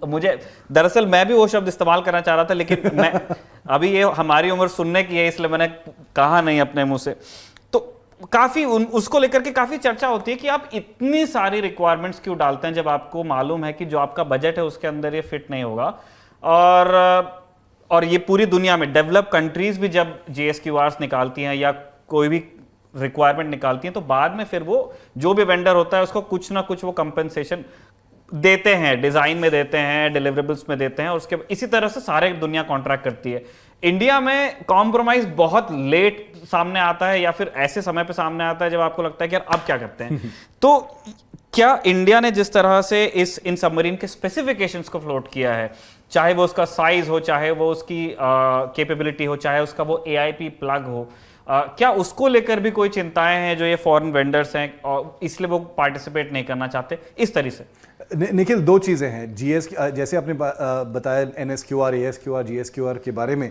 मुझे दरअसल मैं भी वो शब्द इस्तेमाल करना चाह रहा था, लेकिन मैं अभी ये हमारी उम्र सुनने की है इसलिए मैंने कहा नहीं अपने मुंह से। तो काफी उसको लेकर के काफी चर्चा होती है कि आप इतनी सारी रिक्वायरमेंट्स क्यों डालते हैं जब आपको मालूम है कि जो आपका बजट है उसके अंदर ये फिट नहीं होगा। और ये पूरी दुनिया में डेवलप कंट्रीज भी जब GSQRs निकालती हैं या कोई भी रिक्वायरमेंट निकालती हैं तो बाद में फिर वो जो भी वेंडर होता है उसको कुछ ना कुछ वो कंपेंसेशन देते हैं, डिजाइन में देते हैं, डिलीवरेबल्स में देते हैं, और उसके इसी तरह से सारे दुनिया कॉन्ट्रैक्ट करती है। इंडिया में कॉम्प्रोमाइज बहुत लेट सामने आता है या फिर ऐसे समय पे सामने आता है जब आपको लगता है कि यार अब क्या करते हैं। तो क्या इंडिया ने जिस तरह से इन सबमरीन के स्पेसिफिकेशंस को फ्लोट किया है, चाहे वो उसका साइज हो, चाहे वो उसकी कैपेबिलिटी हो, चाहे उसका वो AIP प्लग हो, क्या उसको लेकर भी कोई चिंताएं हैं जो ये फॉरेन वेंडर्स हैं और इसलिए वो पार्टिसिपेट नहीं करना चाहते इस तरह से? निखिल, दो चीज़ें हैं। जैसे आपने बताया NSQR, ASQR, GSQR के बारे में,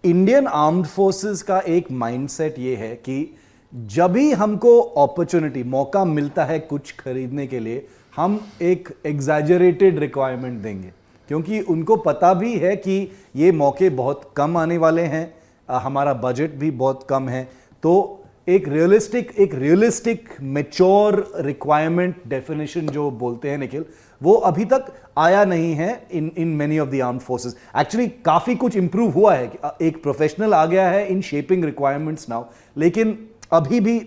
इंडियन आर्म्ड फोर्सेस का एक माइंडसेट ये है कि जब भी हमको अपॉर्चुनिटी, मौका मिलता है कुछ खरीदने के लिए, हम एक एग्जैजरेटेड रिक्वायरमेंट देंगे, क्योंकि उनको पता भी है कि ये मौके बहुत कम आने वाले हैं, हमारा बजट भी बहुत कम है। तो एक रियलिस्टिक मैच्योर रिक्वायरमेंट डेफिनेशन जो बोलते हैं निखिल, वो अभी तक आया नहीं है in many of the armed forces. Actually काफ़ी कुछ इंप्रूव हुआ है, एक प्रोफेशनल आ गया है इन शेपिंग रिक्वायरमेंट्स नाउ, लेकिन अभी भी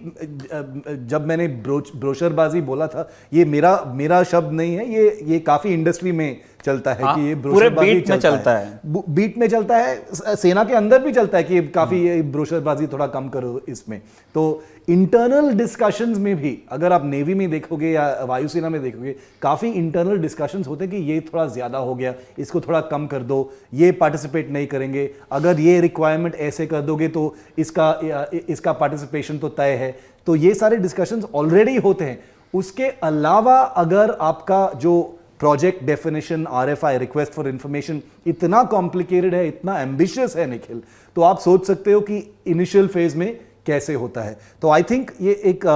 जब मैंने ब्रोशरबाजी बोला था, ये मेरा शब्द नहीं है, ये काफ़ी इंडस्ट्री में चलता है कि ये ब्रोशरबाजी बीट में चलता है, बीट में चलता है, सेना के अंदर भी चलता है कि काफ़ी ब्रोशरबाजी थोड़ा कम करो इसमें। तो इंटरनल डिस्कशंस में भी, अगर आप नेवी में देखोगे या वायुसेना में देखोगे, काफ़ी इंटरनल डिस्कशंस होते हैं कि ये थोड़ा ज़्यादा हो गया, इसको थोड़ा कम कर दो, ये पार्टिसिपेट नहीं करेंगे, अगर ये रिक्वायरमेंट ऐसे कर दोगे तो इसका पार्टिसिपेशन तो तय है। तो ये सारे डिस्कशंस ऑलरेडी होते हैं। उसके अलावा अगर आपका जो project definition, RFI, request for information, इतना कॉम्प्लिकेटेड है, इतना एम्बिशियस है निखिल, तो आप सोच सकते हो कि इनिशियल फेज में कैसे होता है। तो आई थिंक ये एक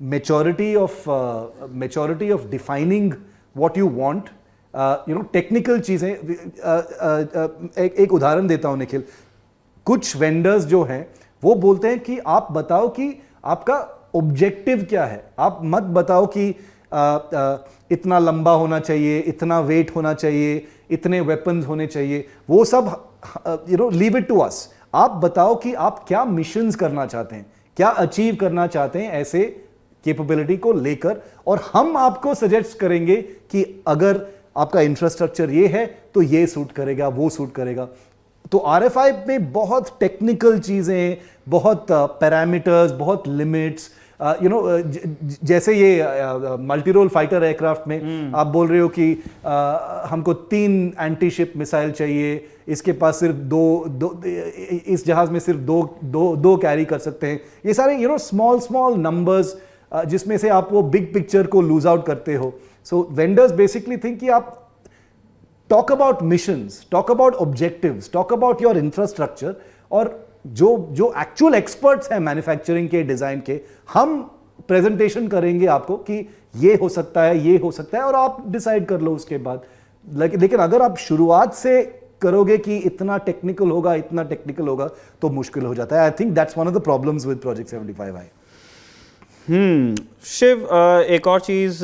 maturity of defining what you want, technical चीज़ें। एक उदाहरण देता हूं निखिल, कुछ वेंडर्स जो हैं वो बोलते हैं कि आप बताओ कि आपका ऑब्जेक्टिव क्या है, आप मत बताओ कि इतना लंबा होना चाहिए, इतना वेट होना चाहिए, इतने वेपन्स होने चाहिए, वो सब लीव इट टू अस। आप बताओ कि आप क्या मिशंस करना चाहते हैं, क्या अचीव करना चाहते हैं ऐसे कैपेबिलिटी को लेकर, और हम आपको सजेस्ट करेंगे कि अगर आपका इंफ्रास्ट्रक्चर ये है तो ये सूट करेगा, वो सूट करेगा। तो RFI में बहुत टेक्निकल चीज़ें, बहुत पैरामीटर्स, बहुत लिमिट्स, जैसे ये मल्टी रोल फाइटर एयरक्राफ्ट में आप बोल रहे हो कि हमको 3 एंटी शिप मिसाइल चाहिए, इसके पास सिर्फ दो इस जहाज में सिर्फ दो कैरी कर सकते हैं। ये सारे स्मॉल नंबर्स जिसमें से आप वो बिग पिक्चर को लूज आउट करते हो। सो वेंडर्स बेसिकली थिंक कि आप talk about missions, talk about objectives, talk about your infrastructure, और जो एक्चुअल एक्सपर्ट्स हैं मैन्युफैक्चरिंग के, डिजाइन के, हम प्रेजेंटेशन करेंगे आपको कि ये हो सकता है, और आप डिसाइड कर लो उसके बाद। लेकिन अगर आप शुरुआत से करोगे कि इतना टेक्निकल होगा तो मुश्किल हो जाता है. I think that's one of the problems with project 75i. Shiv, एक और चीज़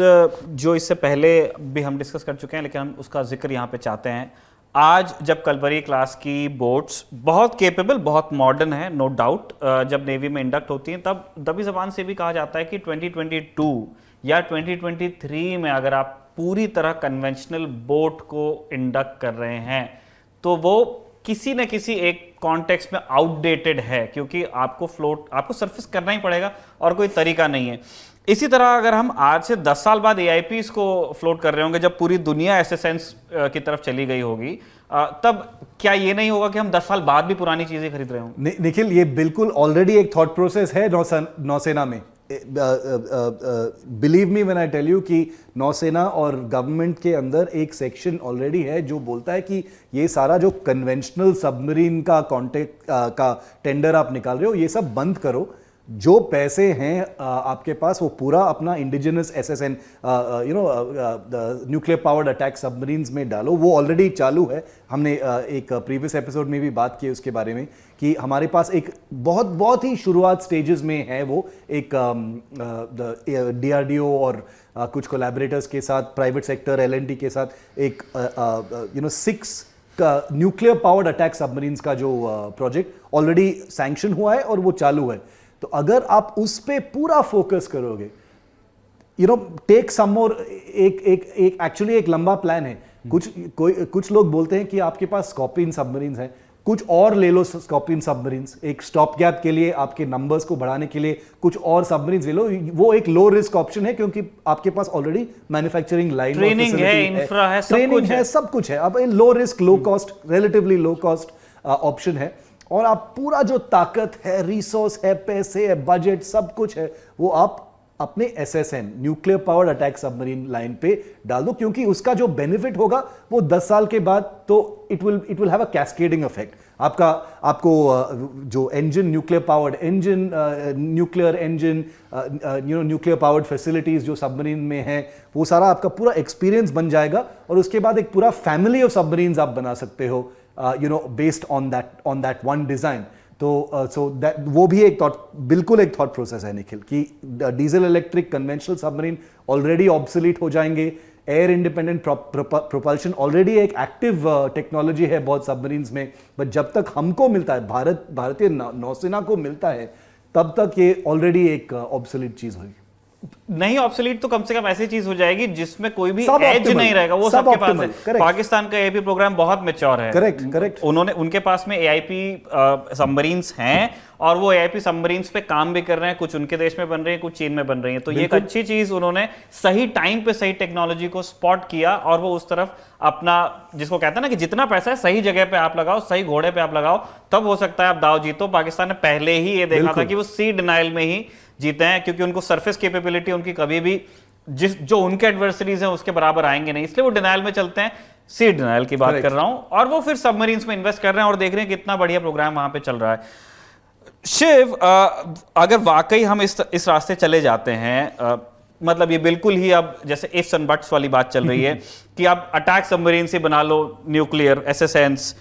जो इससे पहले भी हम डिस्कस कर चुके हैं लेकिन हम उसका जिक्र यहाँ पे चाहते हैं. आज जब कलवरी क्लास की बोट्स बहुत केपेबल, बहुत मॉडर्न है, नो डाउट, जब नेवी में इंडक्ट होती हैं तब दबी जबान से भी कहा जाता है कि 2022 या 2023 में अगर आप पूरी तरह कन्वेंशनल बोट को इंडक्ट कर रहे हैं तो वो किसी न किसी एक कॉन्टेक्स्ट में आउटडेटेड है, क्योंकि आपको सरफेस करना ही पड़ेगा और कोई तरीका नहीं है. इसी तरह अगर हम आज से 10 साल बाद AIPs को फ्लोट कर रहे होंगे, जब पूरी दुनिया SSNs की तरफ चली गई होगी, तब क्या ये नहीं होगा कि हम 10 साल बाद भी पुरानी चीजें खरीद रहे होंगे? निखिल, ये बिल्कुल ऑलरेडी एक थॉट प्रोसेस है नौसेना में. Believe me when I tell you कि नौसेना और गवर्नमेंट के अंदर एक सेक्शन ऑलरेडी है जो बोलता है कि ये सारा जो कन्वेंशनल सबमरीन का का टेंडर आप निकाल रहे हो, ये सब बंद करो. जो पैसे हैं आपके पास वो पूरा अपना indigenous SSN nuclear powered attack submarines में डालो. वो ऑलरेडी चालू है. हमने एक प्रीवियस एपिसोड में भी बात की उसके बारे में कि हमारे पास एक बहुत ही शुरुआत स्टेजेस में है वो एक DRDO और कुछ कोलैबोरेटर्स के साथ, प्राइवेट सेक्टर L&T के साथ एक 6 न्यूक्लियर पावर्ड अटैक सबमरीन्स का जो प्रोजेक्ट ऑलरेडी सैंक्शन हुआ है और वो चालू है. तो अगर आप उस पे पूरा फोकस करोगे, टेक सम मोर, एक एक्चुअली एक लंबा प्लान है. कुछ लोग बोलते हैं कि आपके पास स्कॉर्पियन सबमरीन्स हैं, कुछ और ले लो स्कॉर्पियन सबमरीन्स, एक स्टॉप गैप के लिए, आपके नंबर्स को बढ़ाने के लिए कुछ और सबमरीन्स ले लो. वो एक लो रिस्क ऑप्शन है क्योंकि आपके पास ऑलरेडी मैन्युफैक्चरिंग लाइन, ट्रेनिंग है, इंफ्रा है, सब कुछ है. अब low risk, low cost, relatively low cost option है. और आप पूरा जो ताकत है, रिसोर्स है, पैसे है, बजट, सब कुछ है, वो आप अपने SSN nuclear powered attack submarine line पे डाल दो, क्योंकि उसका जो बेनिफिट होगा वो 10 साल के बाद तो it will have a cascading effect. आपको जो engine, nuclear powered engine, nuclear engine, nuclear powered facilities जो सबमरीन में है, वो सारा आपका पूरा एक्सपीरियंस बन जाएगा. और उसके बाद एक पूरा फैमिली ऑफ सबमरीन्स आप बना सकते हो based on that one design. तो वो भी एक बिल्कुल एक थॉट प्रोसेस है निखिल, कि diesel electric conventional submarine already obsolete हो जाएंगे. एयर इंडिपेंडेंट प्रोपल्शन ऑलरेडी एक एक्टिव टेक्नोलॉजी है बहुत सबमरीन्स में, बट जब तक हमको मिलता है, भारतीय नौसेना को मिलता है, तब तक ये ऑलरेडी एक ऑब्सोलीट चीज होगी. नहीं ऑब्सोलीट तो कम से कम ऐसी चीज हो जाएगी जिसमें कोई भी एज नहीं रहेगा, वो सबके पास है. पाकिस्तान का AIP प्रोग्राम बहुत मैच्योर है. करेक्ट. उनके पास में AIP सबमरीन्स हैं और वो AIP सबमरीन्स पे काम भी कर रहे हैं. कुछ उनके देश में बन रही है, कुछ चीन में बन रही है. तो ये एक अच्छी चीज, उन्होंने सही टाइम पे सही टेक्नोलॉजी को स्पॉट किया और वो उस तरफ अपना, जिसको कहते हैं ना कि जितना पैसा है सही जगह पे आप लगाओ, सही घोड़े पे आप लगाओ, तब हो सकता है आप दाव जीतो. पाकिस्तान ने पहले ही ये देखा था कि वो सी डिनाइल में ही जीते हैं, क्योंकि उनको सरफेस कैपेबिलिटी उनकी कभी भी जो उनके एडवर्सरीज हैं उसके बराबर आएंगे नहीं, इसलिए वो डिनाइल में चलते हैं. सी डिनाइल की बात कर रहा हूं. और वो फिर सबमरीन्स में इन्वेस्ट कर रहे हैं और देख रहे हैं कितना बढ़िया प्रोग्राम वहां पे चल रहा है. शिव, अगर वाकई हम इस रास्ते चले जाते हैं, मतलब ये बिल्कुल ही अब जैसे इफ्स एंड बट्स वाली बात चल रही है कि आप अटैक सबमरीन से बना लो न्यूक्लियर SSNs,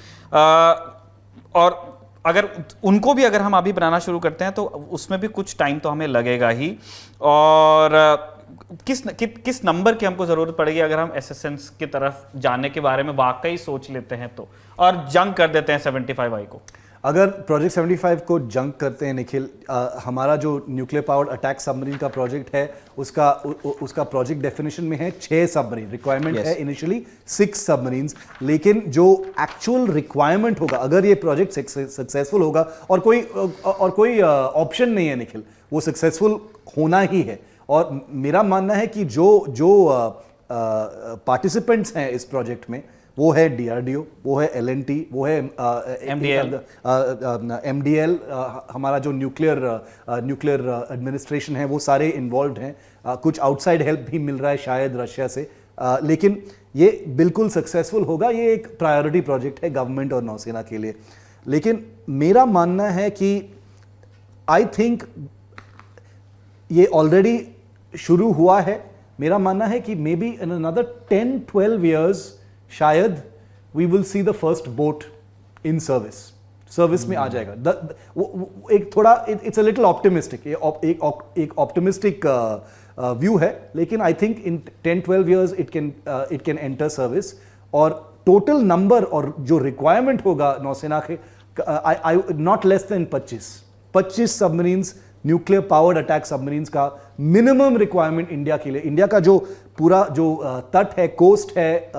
और अगर उनको भी अगर हम अभी बनाना शुरू करते हैं तो उसमें भी कुछ टाइम तो हमें लगेगा ही. और किस नंबर की हमको जरूरत पड़ेगी अगर हम SSNs की तरफ जाने के बारे में वाकई सोच लेते हैं तो, और जंग कर देते हैं 75i को? अगर प्रोजेक्ट 75 को जंग करते हैं निखिल, हमारा जो न्यूक्लियर पावर्ड अटैक सबमरीन का प्रोजेक्ट है उसका प्रोजेक्ट डेफिनेशन में है 6 सबमरीन. रिक्वायरमेंट है इनिशियली 6 सबमरीन्स, लेकिन जो एक्चुअल रिक्वायरमेंट होगा अगर ये प्रोजेक्ट सक्सेसफुल होगा, और कोई ऑप्शन नहीं है निखिल, वो सक्सेसफुल होना ही है. और मेरा मानना है कि जो पार्टिसिपेंट्स हैं इस प्रोजेक्ट में, वो है DRDO, वो है L&T, वो है MDL, हमारा जो न्यूक्लियर एडमिनिस्ट्रेशन है, वो सारे इन्वॉल्व हैं. कुछ आउटसाइड हेल्प भी मिल रहा है शायद रशिया से, लेकिन ये बिल्कुल सक्सेसफुल होगा. ये एक प्रायोरिटी प्रोजेक्ट है गवर्नमेंट और नौसेना के लिए. लेकिन मेरा मानना है कि आई थिंक ये ऑलरेडी शुरू हुआ है. मेरा मानना है कि maybe in another 10-12 years शायद we will see the first boat in service में आ जाएगा। एक थोड़ा इट्स अ लिटिल ऑप्टिमिस्टिक, एक ऑप्टिमिस्टिक व्यू है, लेकिन I think in 10-12 years it can enter service. और टोटल नंबर और जो रिक्वायरमेंट होगा नौसेना के, not less than 25 submarines, nuclear powered attack submarines का मिनिमम रिक्वायरमेंट इंडिया के लिए। इंडिया का जो पूरा जो तट है, कोस्ट है,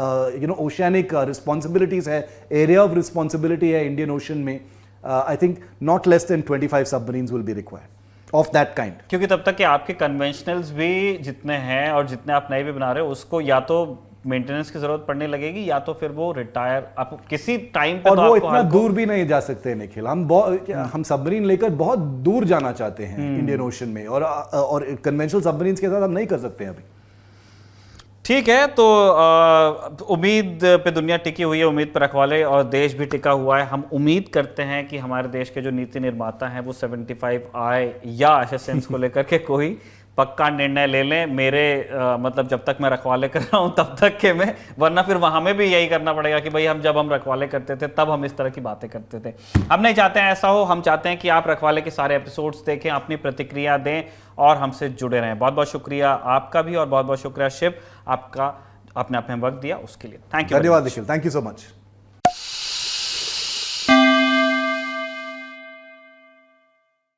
ओशियनिक रिस्पॉन्सिबिलिटीज है, एरिया ऑफ रिस्पॉन्सिबिलिटी है इंडियन ओशन में, I think not less than 25 submarines will be required of that kind. क्योंकि तब तक कि आपके कन्वेंशनल्स भी जितने हैं और जितने आप नए भी बना रहे हो, उसको या तो मेंटेनेंस की जरूरत पड़ने लगेगी या तो फिर वो रिटायर आप किसी टाइम पे। और तो वो आपको इतना दूर भी नहीं जा सकते निखिल। हम सबमरीन लेकर बहुत दूर जाना चाहते हैं इंडियन ओशन में, और कन्वेंशनल सबमरीन्स के साथ हम नहीं कर सकते हैं अभी। ठीक है, तो उम्मीद पे दुनिया टिकी हुई है, उम्मीद पर रखवाले और देश भी टिका हुआ है। हम उम्मीद करते हैं कि हमारे देश के जो नीति निर्माता हैं वो 75I या एसएसएन्स को लेकर के कोई पक्का निर्णय ले लें। मेरे मतलब जब तक मैं रखवाले कर रहा हूँ तब तक के मैं, वरना फिर वहाँ में भी यही करना पड़ेगा कि भाई जब हम रखवाले करते थे तब हम इस तरह की बातें करते थे। हम नहीं चाहते हैं ऐसा हो। हम चाहते हैं कि आप रखवाले के सारे एपिसोड्स देखें, अपनी प्रतिक्रिया दें और हमसे जुड़े रहें। बहुत बहुत शुक्रिया आपका भी, और बहुत बहुत शुक्रिया शिव, आपका अपने आप में वक्त दिया उसके लिए। Thank you. धन्यवाद Nikhil, thank you so much.